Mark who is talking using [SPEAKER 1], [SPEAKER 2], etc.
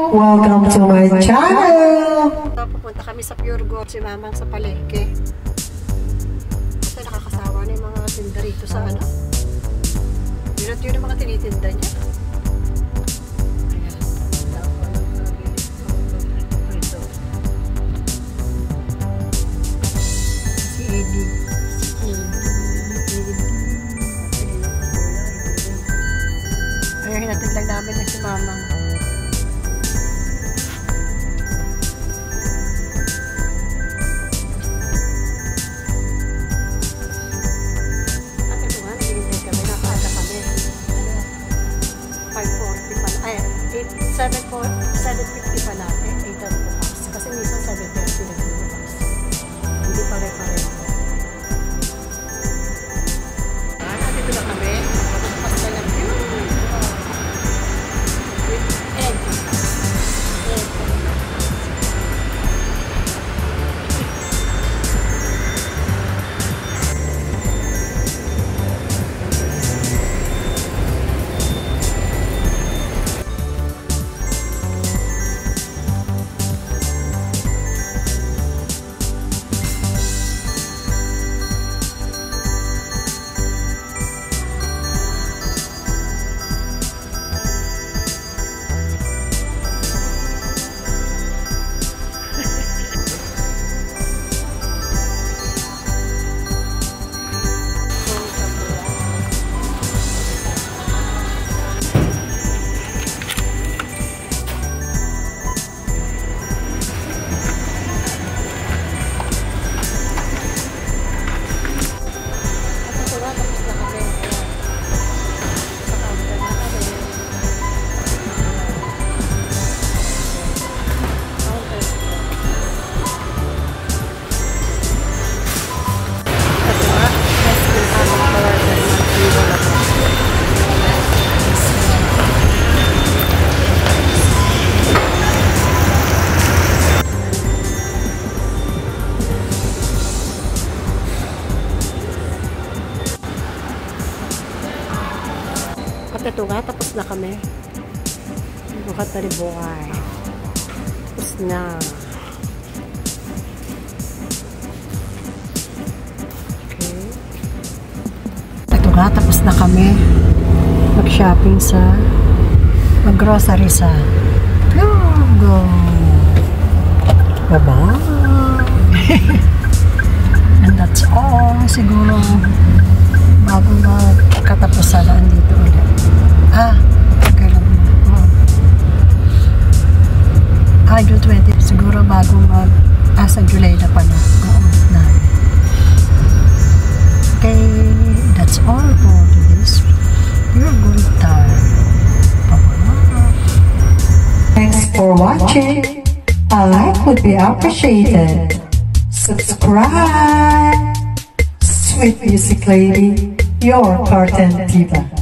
[SPEAKER 1] Welcome to my channel!
[SPEAKER 2] Pupunta kami sa Pure Gold, si Mamang sa palengke. Kasi nakakasawa na yung mga tinda rito sa ano. Yun yung mga tinitinda niya. Si Eddie. Ayun, hinatid lang namin na si Mamang. $750 pa natin, 8 ang bukas. Kasi minsan 7:30 nagbubukas. Hindi pare-pareho. Nandito na kami. Pasta na yun. With egg. At ito nga, tapos na kami. Bukat na rin buhay. Tapos na. Okay. Ito nga, tapos na kami. Mag-shopping sa mag-grocery sa Go! Bye-bye! And that's all. Siguro bago magkatapusan na andito ulit. Kailan mo? June 20. Siguro bago sa July na pala. Na. Okay, that's all for this. You're good time. Bye-bye.
[SPEAKER 1] Thanks for watching. A like would be appreciated. Subscribe. Sweet music lady, your Carten Diva.